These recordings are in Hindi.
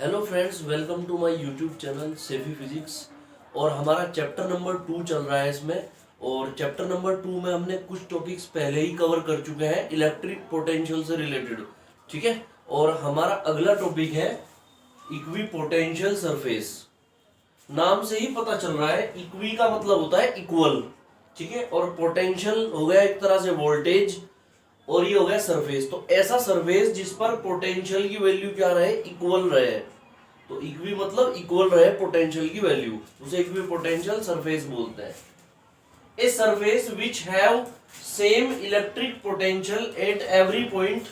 Hello friends, welcome to my YouTube channel Safi physics. और हमारा चैप्टर नंबर 2 चल रहा है इसमें। और चैप्टर नंबर 2 में हमने कुछ टॉपिक्स पहले ही कवर कर चुके हैं इलेक्ट्रिक पोटेंशियल से रिलेटेड। ठीक है। और हमारा अगला टॉपिक है इक्वी पोटेंशियल सरफेस। नाम से ही पता चल रहा है, इक्वी का मतलब होता है इक्वल। ठीक है। और पोटेंशियल हो गया एक तरह से वोल्टेज, और ये हो गया सरफेस। तो ऐसा सरफेस जिस पर पोटेंशियल की वैल्यू क्या रहे, इक्वल रहे। तो इक्वी मतलब इक्वल रहे पोटेंशियल की वैल्यू, उसे इक्वी पोटेंशियल सरफेस बोलते हैं। A surface which have same electric potential at every point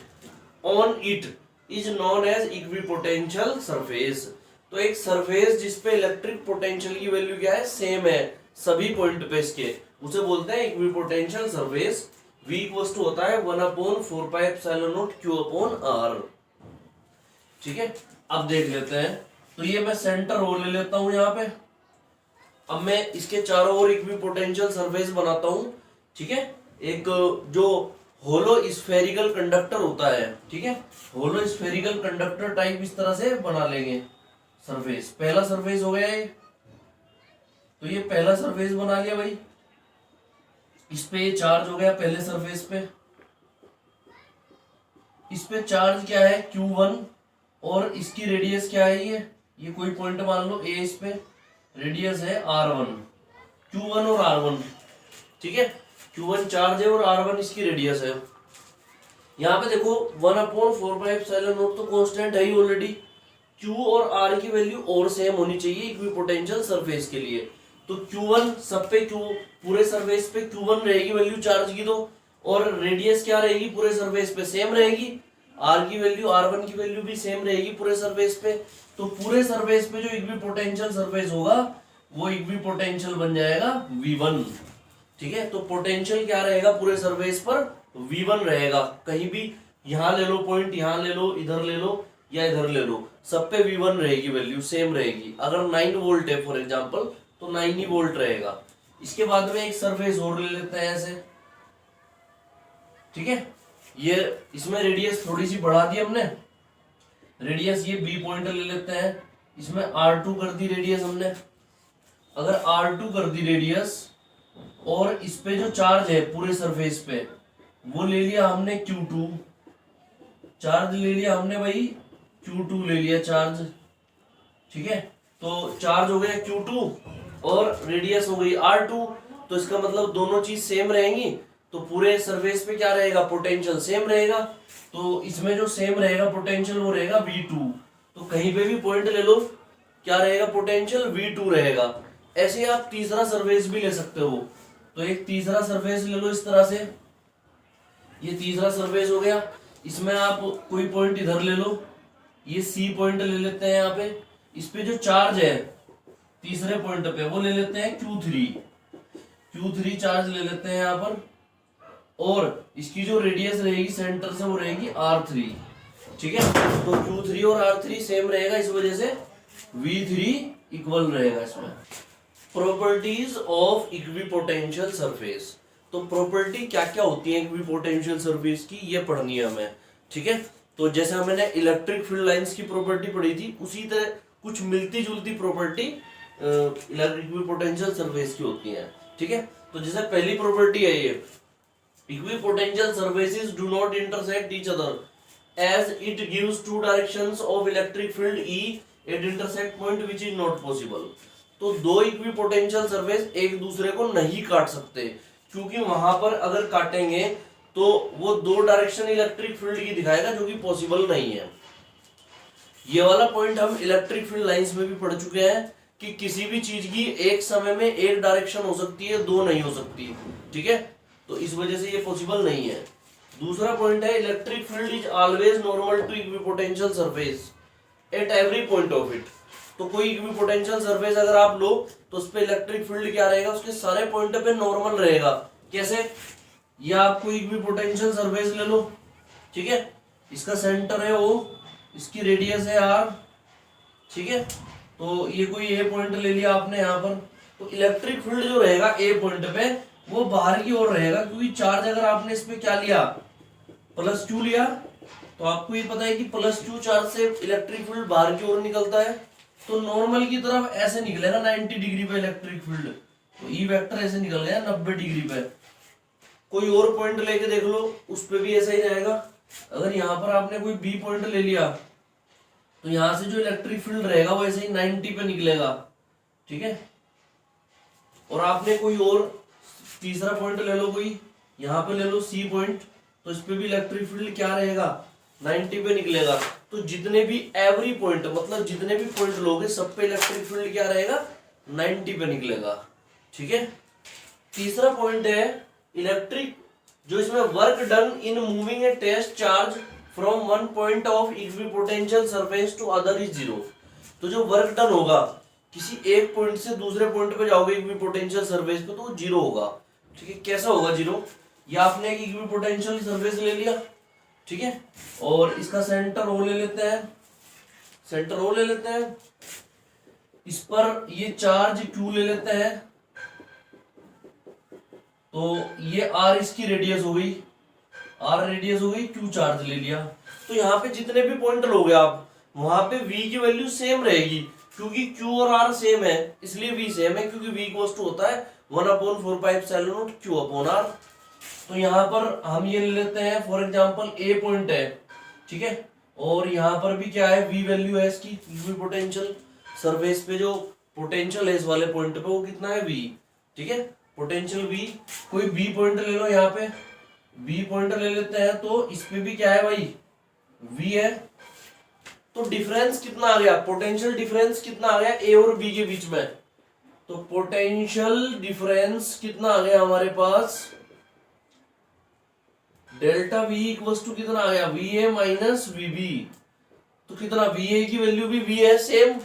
on it is known as equipotential surface. तो एक सरफेस जिसपे इलेक्ट्रिक पोटेंशियल की वैल्यू क्या है, सेम है सभी पॉइंट पे इसके, उसे बोलते हैं equipotential surface. V equals to होता है 1/4πε0 Q/R। ठीक है। अब देख लेते हैं। तो ये मैं सेंटर रो ले लेता हूं यहाँ पे। अब मैं इसके चारों ओर इक्वी पोटेंशियल सरफेस बनाता हूं। ठीक है। एक जो होलो स्फेरिकल कंडक्टर होता है, ठीक है, होलो स्फेरिकल कंडक्टर टाइप इस तरह से बना लेंगे सरफेस। पहला सरफेस हो गया ये। तो ये पहला सरफेस बना लिया भाई। इस पे चार्ज हो गया पहले सरफेस पे। इस पे चार्ज क्या है, Q1, और इसकी रेडियस क्या है, ये कोई पॉइंट मान लो A। इस पे रेडियस है R1, Q1 और R1। ठीक है। Q1 चार्ज है और R1 इसकी रेडियस है। यहाँ पे देखो 1/4πε0 तो कांस्टेंट है ही ऑलरेडी। Q और R की वैल्यू और सेम होनी चाहिए इक्विपोटेंशियल सरफेस के लिए। तो Q1 सब पे Q, पूरे सरफेस पे Q1 रहेगी वैल्यू चार्ज की। तो और रेडियस क्या रहेगी, पूरे सरफेस पे सेम रहेगी। R की वैल्यू, R1 की वैल्यू भी सेम रहेगी पूरे सरफेस पे। तो पूरे सरफेस पे जो इक्विपोटेंशियल सरफेस होगा वो इक्विपोटेंशियल बन जाएगा V1। ठीक है। तो पोटेंशियल क्या रहेगा पूरे सरफेस पर, V1 रहेगा। कहीं भी यहाँ ले लो पॉइंट, यहाँ ले लो, इधर ले लो या इधर ले लो, सब पे V1 रहेगी, वैल्यू सेम रहेगी। अगर 9 वोल्ट है फॉर एग्जांपल तो 9 ही वोल्ट रहेगा। इसके बाद में एक सरफेस और ले लेते हैं ऐसे। ठीक है। ये इसमें रेडियस थोड़ी सी बढ़ा दी हमने। रेडियस ये B पॉइंट ले लेते हैं। इसमें R2 कर दी रेडियस हमने। अगर R2 कर दी रेडियस, और इस पे जो चार्ज है पूरे सरफेस पे वो ले लिया हमने Q2। चार्ज ले लिया हमने भाई, Q2 ले लिया चार्ज। ठीक है। तो चार्ज हो गया Q2 और रेडियस हो गई R2। तो इसका मतलब दोनों चीज सेम रहेंगी। तो पूरे सरफेस पे क्या रहेगा, पोटेंशियल सेम रहेगा। तो इसमें जो सेम रहेगा पोटेंशियल वो रहेगा V2। तो कहीं पे भी पॉइंट ले लो, क्या रहेगा, पोटेंशियल V2 रहेगा। ऐसे आप तीसरा सरफेस भी ले सकते हो। तो एक तीसरा सरफेस ले लो इस तरह से। ये तीसरा सरफेस हो गया। इसमें आप कोई पॉइंट इधर ले लो, ये C पॉइंट ले लेते हैं यहाँ पे। इस पे जो चार्ज है तीसरे पॉइंट पे वो ले लेते हैं Q3 चार्ज ले लेते हैं यहाँ पर। और इसकी जो रेडियस रहेगी सेंटर से वो रहेगी R3। ठीक है। तो Q3 और R3 सेम रहेगा, इस वजह से V3 इक्वल रहेगा इसमें। Properties of equipotential surface. तो प्रॉपर्टी क्या क्या होती है इक्विपोटेंशियल सरफेस की, ये पढ़नी है हमें। ठीक है। तो जैसे हमने इलेक्ट्रिक फील्ड लाइंस की प्रॉपर्टी पढ़ी थी, उसी तरह कुछ मिलती जुलती प्रॉपर्टी इक्विपोटेंशियल सरफेस की होती है। ठीक है। तो जैसे पहली प्रॉपर्टी है ये, equipotential surfaces do not intersect each other as it gives two directions of electric field E at intersect point which is not possible. तो दो इक्विपोटेंशियल सरफेस एक दूसरे को नहीं काट सकते, क्योंकि वहां पर अगर काटेंगे तो वो दो डायरेक्शन इलेक्ट्रिक फील्ड की दिखाएगा, जो कि पॉसिबल नहीं है। ये वाला पॉइंट हम इलेक्ट्रिक फील्ड लाइंस में भी पढ़ चुके हैं कि किसी भी चीज की एक समय में एक डायरेक्शन हो सकती है, दो नहीं हो सकती। ठीक है। तो इस वजह से ये पॉसिबल नहीं है। दूसरा पॉइंट है electric field is always normal to equipotential surface at every point of it. तो कोई इक्विपोटेंशियल सरफेस अगर आप लो तो उस पे इलेक्ट्रिक फील्ड क्या रहेगा, उसके सारे पॉइंट पे नॉर्मल रहेगा। कैसे, ये आपको इक्विपोटेंशियल सरफेस ले लो। ठीक है। इसका सेंटर है O, इसकी रेडियस है R। ठीक है। तो ये कोई A पॉइंट ले लिया आपने यहाँ पर। तो इलेक्ट्रिक फील्ड जो रहेगा A पॉइंट पे वो बाहर की ओर रहेगा, क्योंकि चार्ज अगर आपने इस पे क्या लिया, +Q लिया, तो आपको ये पता है कि प्लस क्यू चार्ज से इलेक्ट्रिक फील्ड बाहर की ओर निकलता है, तो नॉर्मल की तरफ ऐसे निकलेगा 90 डिग्री पे इलेक्ट्रिक फील्ड, तो ई वेक्टर ऐसे निकल गया 90 डिग्री पे। कोई और पॉइंट लेके देख लो, उस पे भी ऐसा ही रहेगा। अगर यहाँ पर आपने कोई बी पॉइंट ले लिया तो यहाँ से जो इलेक्ट्रिक फील्ड रहेगा वो ऐसे ही 90 पे निकलेगा, ठीक है। और आपने कोई और तीसरा पॉइंट ले लो, कोई यहाँ पे ले लो सी पॉइंट, तो इस पे भी इलेक्ट्रिक फील्ड क्या रहेगा 90 पे निकलेगा। तो जितने भी एवरी पॉइंट मतलब जितने भी पॉइंट लोगे सब पे इलेक्ट्रिक फील्ड क्या रहेगा 90 पे निकलेगा, ठीक है। तीसरा पॉइंट है इलेक्ट्रिक, जो इसमें work done in moving a test charge from one point of equipotential surface to other is zero. तो जो वर्क डन होगा किसी एक पॉइंट से दूसरे पॉइंट पे जाओगे इक्विपोटेंशियल सरफेस पे तो वो जीरो होगा, ठीक है। कैसा होगा जीरो, या आपने एक इक्विपोटेंशियल सरफेस ले लिया, ठीक है, और इसका सेंटर ओ ले लेते हैं, सेंटर ओ ले लेते हैं, इस पर ये चार्ज क्यू ले लेते हैं, तो ये आर इसकी रेडियस हो गई, आर रेडियस हो गई, क्यू चार्ज ले लिया। तो यहाँ पे जितने भी पॉइंट लोगे आप वहां पे v की वैल्यू सेम रहेगी, क्योंकि q और r सेम है इसलिए v सेम है, क्योंकि v इक्वल्स टू होता है 1/4πε0 q/r। तो यहाँ पर हम ये ले लेते हैं फॉर एग्जांपल ए पॉइंट है, ठीक है, और यहाँ पर भी क्या है v वैल्यू है इसकी, इक्विपोटेंशियल सरफेस पे जो पोटेंशियल है इस वाले पॉइंट पे वो कितना है v, ठीक है, पोटेंशियल v। कोई b पॉइंट ले लो, यहाँ पे b पॉइंट ले लेते हैं, तो इस पे भी क्या है भाई v है। तो डिफरेंस कितना आ गया, पोटेंशियल डिफरेंस कितना आ गया a और b के बीच में, तो पोटेंशियल डिफरेंस कितना आ गया हमारे पास, डेल्टा v इक्वल्स टू कितना आ गया va माइनस vb। तो कितना va की वैल्यू भी v है सेम,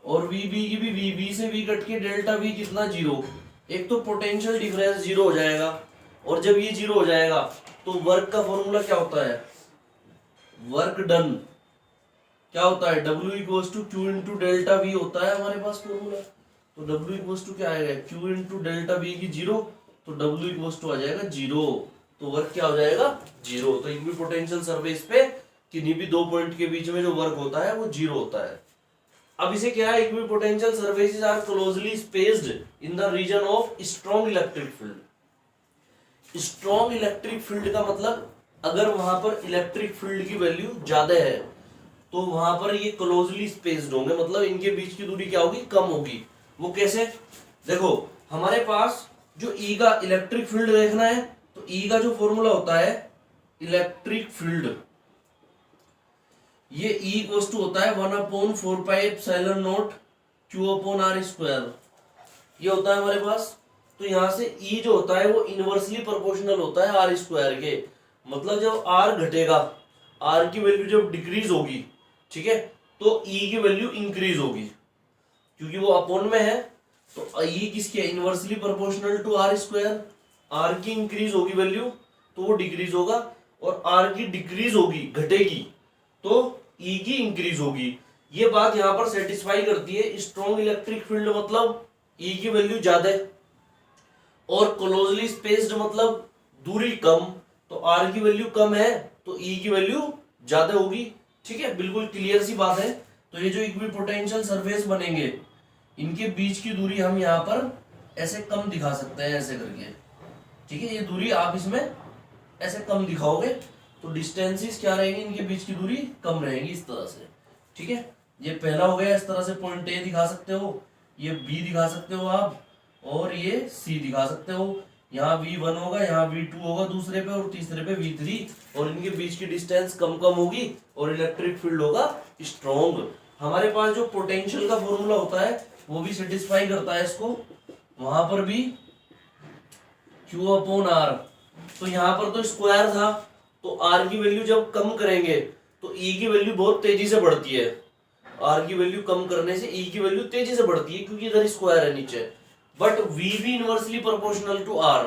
और vb की भी v से v कट के डेल्टा v कितना जीरो। एक तो पोटेंशियल डिफरेंस जीरो हो जाएगा, और जब ये जीरो हो जाएगा तो वर्क का फॉर्मूला क्या होता है, वर्क डन क्या होता है W equals to Q into delta V होता है हमारे पास फॉर्मूला। तो W इक्वल्स टू क्या आएगा Q इंटू डेल्टा वी की जीरो, तो W इक्वल्स टू आ जाएगा जीरो, तो वर्क क्या हो जाएगा जीरो। तो इक्विपोटेंशियल सरफेस पे किन्हीं भी दो पॉइंट के बीच में जो वर्क होता है वो जीरो होता है। अब इसे क्या है, equipotential surfaces are closely spaced in the region of strong electric field. Strong electric field का मतलब अगर वहां पर इलेक्ट्रिक फील्ड की वैल्यू ज्यादा है तो वहां पर ये क्लोजली स्पेस्ड होंगे, मतलब इनके बीच की दूरी क्या होगी कम होगी। वो कैसे, देखो हमारे पास जो ई का इलेक्ट्रिक फील्ड देखना है तो ई का जो फॉर्मूला होता है इलेक्ट्रिक फील्ड, ये ई इक्वल्स टू होता है 1/4πε0 q/r², ये होता है हमारे पास। तो यहां से ई जो होता है वो इनवर्सली प्रोपोर्शनल होता है r² के, मतलब जब r घटेगा, r की वैल्यू जब डिक्रीज होगी, ठीक है, तो ई की वैल्यू इंक्रीज होगी, क्योंकि वो अपॉन में है। तो ई किसके inversely proportional to r², r की इंक्रीज होगी वैल्यू तो वो डिक्रीज होगा, और r की डिक्रीज होगी घटेगी तो ई की इंक्रीज होगी। ये बात यहां पर सेटिस्फाई करती है। स्ट्रॉन्ग इलेक्ट्रिक फील्ड मतलब ई की वैल्यू ज्यादा है, और क्लोजली स्पेस्ड मतलब दूरी कम, तो आर की वैल्यू कम है तो ई की वैल्यू ज्यादा होगी, ठीक है, बिल्कुल क्लियर सी बात है। तो ये जो इक्विपोटेंशियल सरफेस बनेंगे इनके बीच की दूरी हम यहाँ पर ऐसे कम दिखा सकते हैं, ऐसे करके, ठीक है, ये दूरी आप इसमें ऐसे कम दिखाओगे तो डिस्टेंसेस क्या रहेंगी, इनके बीच की दूरी कम रहेगी इस तरह से, ठीक है। ये पहला हो गया, इस तरह से पॉइंट ए दिखा सकते हो, ये बी दिखा सकते हो आप, और ये सी दिखा सकते हो। यहाँ V1 होगा, यहाँ V2 होगा दूसरे पे, और तीसरे पे V3, और इनके बीच की डिस्टेंस कम कम होगी और इलेक्ट्रिक फील्ड होगा स्ट्रॉन्ग। हमारे पास जो पोटेंशियल का फॉर्मूला होता है वो भी सेटिस्फाई करता है इसको, वहां पर भी Q/R। तो यहाँ पर तो स्क्वायर था, तो R की वैल्यू जब कम करेंगे तो E की वैल्यू बहुत तेजी से बढ़ती है, R की वैल्यू कम करने से E की वैल्यू तेजी से बढ़ती है, क्योंकि इधर स्क्वायर है नीचे। बट V भी inversely proportional to R,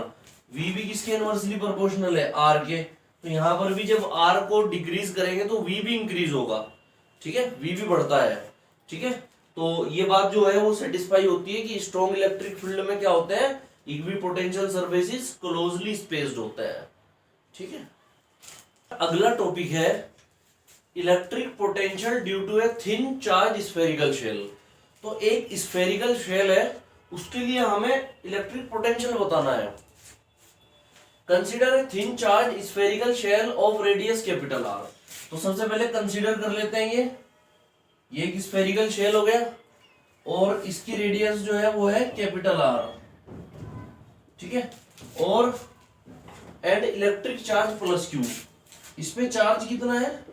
V भी किसके इनवर्सली प्रोपोर्शनल है R के, तो यहाँ पर भी जब R को डिक्रीज करेंगे तो V भी इंक्रीज होगा, ठीक है, V भी बढ़ता है, ठीक है। तो ये बात जो है वो सेटिस्फाई होती है कि स्ट्रॉन्ग इलेक्ट्रिक फील्ड में क्या होते हैं, इक्विपोटेंशियल सरफेसेस क्लोजली स्पेस्ड होता है, ठीक है। अगला टॉपिक है electric potential due to a thin charge spherical shell. तो एक स्फेरिकल शेल है, उसके लिए हमें इलेक्ट्रिक पोटेंशियल बताना है। Consider a thin charge spherical shell of radius capital R. तो सबसे पहले कंसीडर कर लेते हैं ये एक स्फेरिकल शेल हो गया और इसकी रेडियस जो है वो है कैपिटल आर, ठीक है। और and electric charge plus Q, इस पे चार्ज कितना है,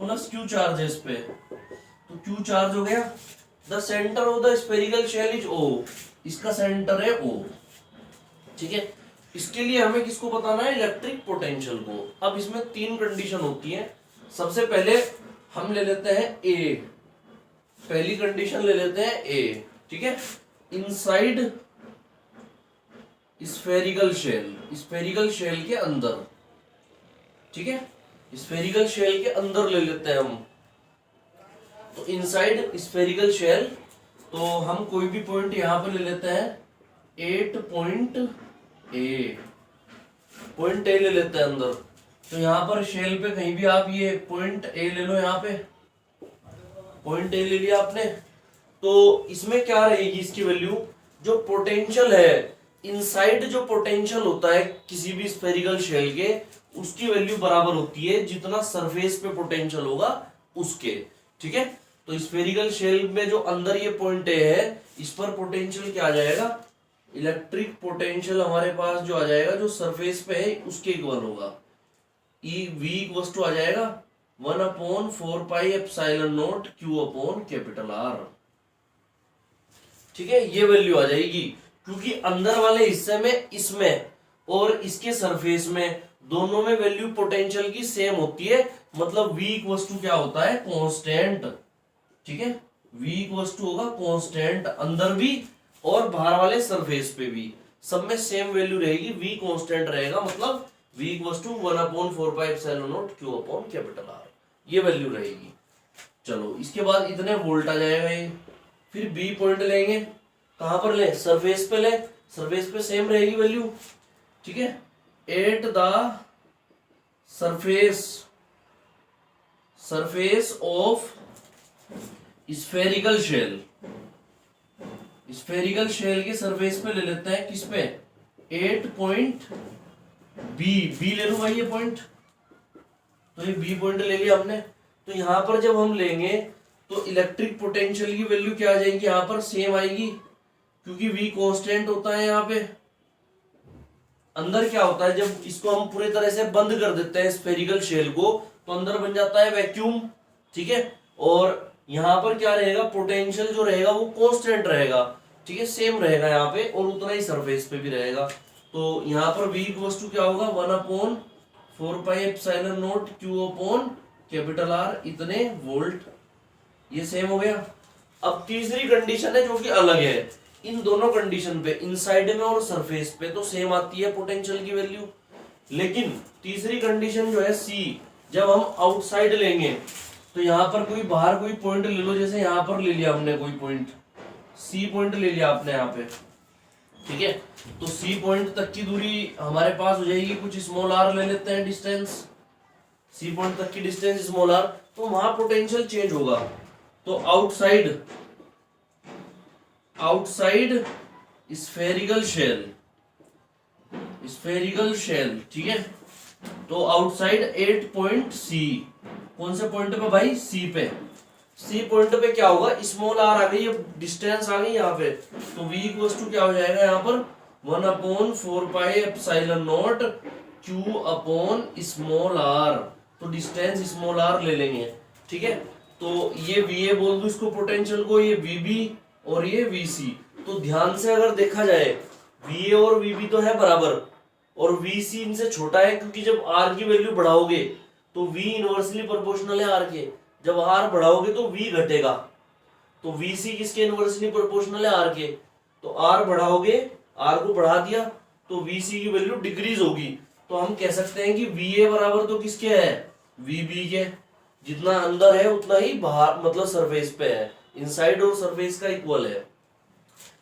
प्लस क्यू चार्ज है इस पे, तो क्यू चार्ज हो गया। The centre of the spherical shell is O, इसका सेंटर है ओ, ठीक है। इसके लिए हमें किसको बताना है, इलेक्ट्रिक पोटेंशियल को। अब इसमें तीन कंडीशन होती है। सबसे पहले हम ले लेते हैं ए, पहली कंडीशन ले लेते हैं ए, ठीक है। Inside spherical shell, spherical shell के अंदर, ठीक है, स्फेरिकल शेल के अंदर ले लेते हैं हम। तो इनसाइड स्फेरिकल शेल, तो हम कोई भी पॉइंट यहां पर ले लेते हैं 8 पॉइंट ए, पॉइंट ए ले लेते हैं अंदर। तो यहां पर शेल पे कहीं भी आप ये पॉइंट ए ले लो, यहां पे पॉइंट ए ले लिया आपने। तो इसमें क्या रहेगी इसकी वैल्यू, जो पोटेंशियल है इनसाइड, जो पोटेंशियल होता है किसी भी स्फेरिकल शेल के, उसकी वैल्यू बराबर होती है जितना सरफेस पे पोटेंशियल होगा उसके, ठीक है। तो स्फेरिकल शेल में जो अंदर ये पॉइंट ए है, इस पर पोटेंशियल क्या आ जाएगा, इलेक्ट्रिक पोटेंशियल हमारे पास जो आ जाएगा जो सरफेस पे है उसके इक्वल होगा। ई वी इक्वल टू आ जाएगा 1/4πε0 Q/कैपिटल R, ठीक है। ये वैल्यू आ जाएगी क्योंकि अंदर वाले हिस्से में, इसमें और इसके सरफेस में, दोनों में वैल्यू पोटेंशियल की सेम होती है। मतलब V इक्वल टू क्या होता है, कांस्टेंट, ठीक है। V इक्वल टू होगा कांस्टेंट, अंदर भी और बाहर वाले सरफेस पे भी, सब में सेम वैल्यू रहेगी। V कांस्टेंट रहेगा, मतलब V इक्वल टू 1/4πε0 Q/कैपिटल R, ये वैल्यू रहेगी। चलो इसके बाद इतने वोल्ट आ जाएगा ये। फिर B पॉइंट लेंगे, कहां पर ले, सरफेस पे ले, सरफेस पे सेम रहेगी वैल्यू, ठीक है। At the surface of spherical shell, spherical shell के सरफेस पे ले लेते हैं, किस पे, 8 पॉइंट बी ले लूं भाई ये पॉइंट। तो ये बी पॉइंट ले लिया हमने। तो यहां पर जब हम लेंगे तो इलेक्ट्रिक पोटेंशियल की वैल्यू क्या आ जाएगी, यहां पर सेम आएगी क्योंकि V कांस्टेंट होता है। यहाँ पे अंदर क्या होता है, जब इसको हम पूरी तरह से बंद कर देते हैं स्फेरिकल शेल को, तो अंदर बन जाता है वैक्यूम, ठीक है। और यहाँ पर क्या रहेगा, पोटेंशियल जो रहेगा वो कांस्टेंट रहेगा, ठीक है, सेम रहेगा यहाँ पे, और उतना ही सरफेस पे भी रहेगा। तो यहाँ पर V इक्वल टू क्या होगा, 1/4πε0 Q/कैपिटल R, इतने वोल्ट, ये सेम हो गया। अब तीसरी कंडीशन है जो कि अलग है। इन दोनों कंडीशन पे, इनसाइड में और सरफेस पे, तो सेम आती है पोटेंशियल की वैल्यू। लेकिन तीसरी कंडीशन जो है सी, जब हम आउटसाइड लेंगे, तो यहाँ पर कोई बाहर कोई पॉइंट ले लो, जैसे यहाँ पर ले लिया हमने कोई पॉइंट, सी पॉइंट ले लिया आपने यहाँ पे, ठीक है। तो सी पॉइंट तक की दूरी हमारे पास हो जाएगी कुछ स्मॉल r ले लेते हैं डिस्टेंस, सी पॉइंट तक की डिस्टेंस स्मॉल r, तो वहां पोटेंशियल चेंज होगा। तो आउटसाइड स्फेरिकल शेल, ठीक है। तो आउटसाइड 8 पॉइंट सी, कौन से पॉइंट पे भाई, सी पे, सी पॉइंट पे क्या होगा, स्मॉल r आ गई, ये डिस्टेंस आ गई यहाँ पे। तो V इक्वल टू क्या हो जाएगा यहाँ पर, 1/4πε0 Q/r, तो डिस्टेंस स्मॉल r ले लेंगे, ठीक है। तो ये VA बोल दो इसको पोटेंशियल को, ये VB और ये VC। तो ध्यान से अगर देखा जाए, VA और VB तो है बराबर, और VC इनसे छोटा है, क्योंकि जब R की वैल्यू बढ़ाओगे तो V इनवर्सली प्रोपोर्शनल है R के, जब R बढ़ाओगे तो V घटेगा। तो VC किसके इनवर्सली प्रोपोर्शनल है, R के। तो R बढ़ाओगे, R को बढ़ा दिया तो VC की वैल्यू डिक्रीज होगी। तो हम कह सकते हैं कि VA बराबर तो किसके है, VB के, जितना अंदर है उतना ही बाहर, मतलब सरफेस पे है, इनसाइड और सरफेस का इक्वल है।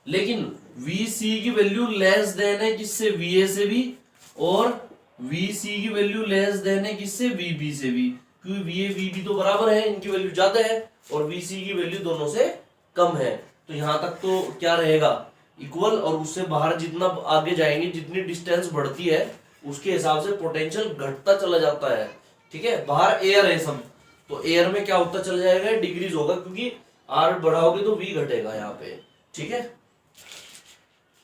लेकिन VC की वैल्यू लेस देन है किससे, VA से भी और वी सी की वैल्यू लेस देन है किससे, वी बी से भी, क्योंकि वी ए वी बी तो बराबर है, इनकी वैल्यू ज्यादा है, और वी सी की वैल्यू दोनों से कम है। तो यहां तक तो क्या रहेगा, इक्वल, और उससे बाहर जितना आगे जाएंगे, जितनी डिस्टेंस बढ़ती है उसके हिसाब से पोटेंशियल घटता चला जाता है। ठीक है, बाहर एयर है सब, तो एयर में क्या होता चला जाएगा, डिक्रीज होगा, क्योंकि आर बढ़ाओगे तो वी घटेगा यहाँ पे। ठीक है,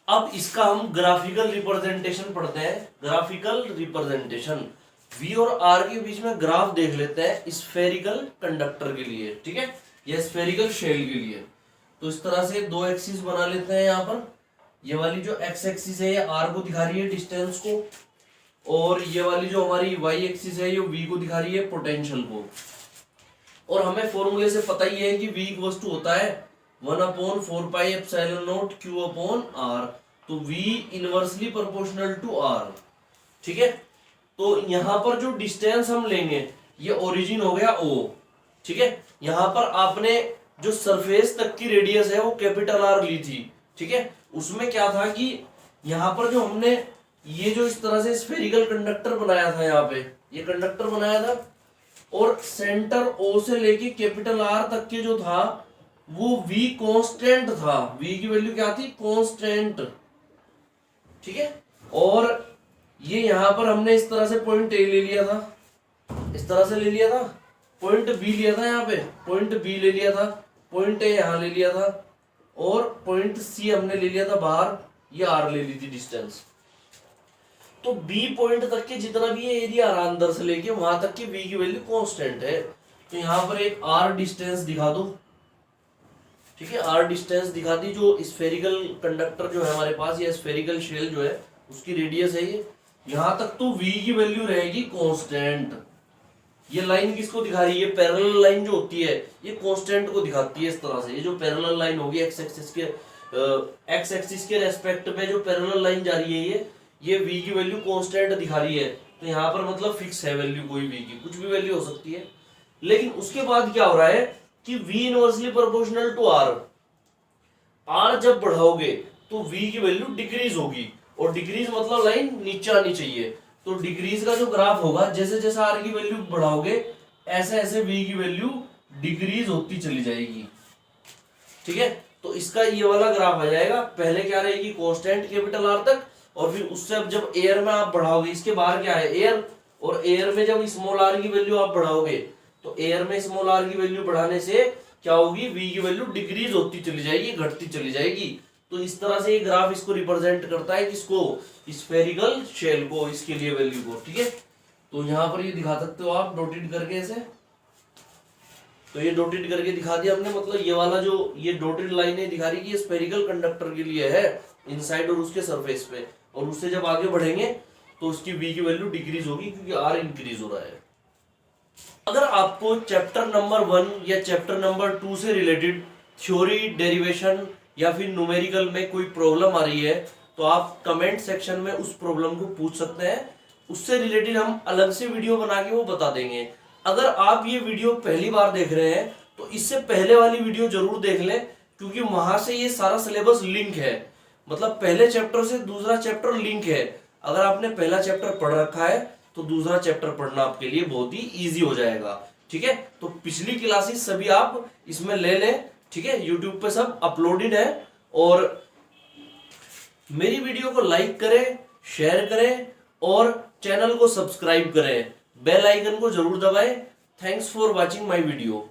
अब इसका हम ग्राफिकल रिप्रेजेंटेशन पढ़ते हैं। ग्राफिकल रिप्रेजेंटेशन, वी और आर के बीच में ग्राफ देख लेते हैं स्फेरिकल कंडक्टर के लिए। ठीक है, या स्फेरिकल शेल के लिए। तो इस तरह से दो एक्सिस बना लेते हैं। यहाँ पर ये वाली जो एक्स एक्सिस है ये आर को दिखा रही है डिस्टेंस को, और ये वाली जो हमारी वाई एक्सिस है ये वी को दिखा रही है पोटेंशियल को। और हमें फॉर्मूले से पता ही है कि v इक्वल टू होता है 1/4πε0 Q/r, तो v inversely proportional to r। ठीक है, तो यहां पर जो डिस्टेंस हम लेंगे ये ओरिजिन हो गया O। ठीक है, यहां पर आपने जो सरफेस तक की रेडियस है वो कैपिटल R ली थी। ठीक है, उसमें क्या था कि यहां पर जो हमने ये जो इस तरह से स्फेरिकल कंडक्टर बनाया था, यहाँ पे ये कंडक्टर बनाया था, और सेंटर O से लेके कैपिटल R तक के जो था वो V कांस्टेंट था। V की वैल्यू क्या थी, कांस्टेंट। ठीक है, और ये यहां पर हमने इस तरह से पॉइंट A ले लिया था, इस तरह से ले लिया था, पॉइंट B लिया था, यहाँ पे पॉइंट B ले लिया था, पॉइंट A यहां ले लिया था, और पॉइंट C हमने ले लिया था बाहर, ये R ले ली थी डिस्टेंस। तो B पॉइंट तक के जितना भी ये एरिया आ रहा अंदर से लेके वहां तक की V की वैल्यू कांस्टेंट है। तो यहाँ पर एक R डिस्टेंस दिखा दो। ठीक है, R डिस्टेंस दिखा दी, जो स्फेरिकल कंडक्टर जो है हमारे पास, या स्फेरिकल शेल जो है उसकी रेडियस है ये, यहां तक तो V की वैल्यू रहेगी कांस्टेंट। ये लाइन किसको दिखा रही है, पैरेलल लाइन जो होती है ये कांस्टेंट को दिखाती है इस तरह से। ये जो पैरेलल लाइन होगी एक्स एक्सिस के रेस्पेक्ट में जो पैरेलल लाइन जा रही है ये V की वैल्यू कांस्टेंट दिखा रही है। तो यहाँ पर मतलब फिक्स है वैल्यू, कोई V की कुछ भी वैल्यू हो सकती है। लेकिन उसके बाद क्या हो रहा है कि V inversely proportional to R, R जब बढ़ाओगे तो V की वैल्यू डिक्रीज होगी, और डिक्रीज मतलब लाइन नीचे आनी चाहिए। तो डिक्रीज का जो ग्राफ होगा, जैसे जैसे R की वैल्यू बढ़ाओगे ऐसे ऐसे V की वैल्यू डिक्रीज होती चली जाएगी। ठीक है, तो इसका ये वाला ग्राफ आ जाएगा। पहले क्या रहेगी, कांस्टेंट कैपिटल R तक, और फिर उससे अब जब एयर में आप बढ़ाओगे, इसके बाहर क्या है एयर, और एयर में जब स्मॉल r की वैल्यू आप बढ़ाओगे तो एयर में स्मॉल r की वैल्यू बढ़ाने से क्या होगी, V की वैल्यू डिक्रीज होती चली जाएगी, घटती चली जाएगी। तो इस तरह से ये ग्राफ इसको रिप्रेजेंट करता है, किसको, स्फेरिकल शेल को, इसके लिए वैल्यू को। ठीक है, तो यहाँ पर ये दिखा सकते हो आप डॉटेड करके ऐसे। तो ये डॉटेड करके दिखा दिया हमने, मतलब ये वाला जो ये डॉटेड लाइनें दिखा रही है ये स्फेरिकल कंडक्टर के लिए है, इनसाइड और उसके सरफेस पे, और उससे जब आगे बढ़ेंगे तो उसकी V की वैल्यू डिक्रीज होगी क्योंकि R इंक्रीज हो रहा है। अगर आपको चैप्टर नंबर 1 या चैप्टर नंबर 2 से रिलेटेड थ्योरी, डेरिवेशन या फिर न्यूमेरिकल में कोई प्रॉब्लम आ रही है तो आप कमेंट सेक्शन में उस प्रॉब्लम को पूछ सकते हैं, उससे रिलेटेड हम अलग से वीडियो बना के वो बता देंगे। अगर आप ये वीडियो पहली बार देख रहे हैं तो इससे पहले वाली वीडियो जरूर देख लें, क्योंकि वहां से ये सारा सिलेबस लिंक है, मतलब पहले चैप्टर से दूसरा चैप्टर लिंक है। अगर आपने पहला चैप्टर पढ़ रखा है तो दूसरा चैप्टर पढ़ना आपके लिए बहुत ही इजी हो जाएगा। ठीक है, तो पिछली क्लासेस सभी आप इसमें ले लें। ठीक है, यूट्यूब पे सब अपलोडेड है, और मेरी वीडियो को लाइक करें, शेयर करें, और चैनल को सब्सक्राइब करें, बेल आइकन को जरूर दबाएं। Thanks for watching my video.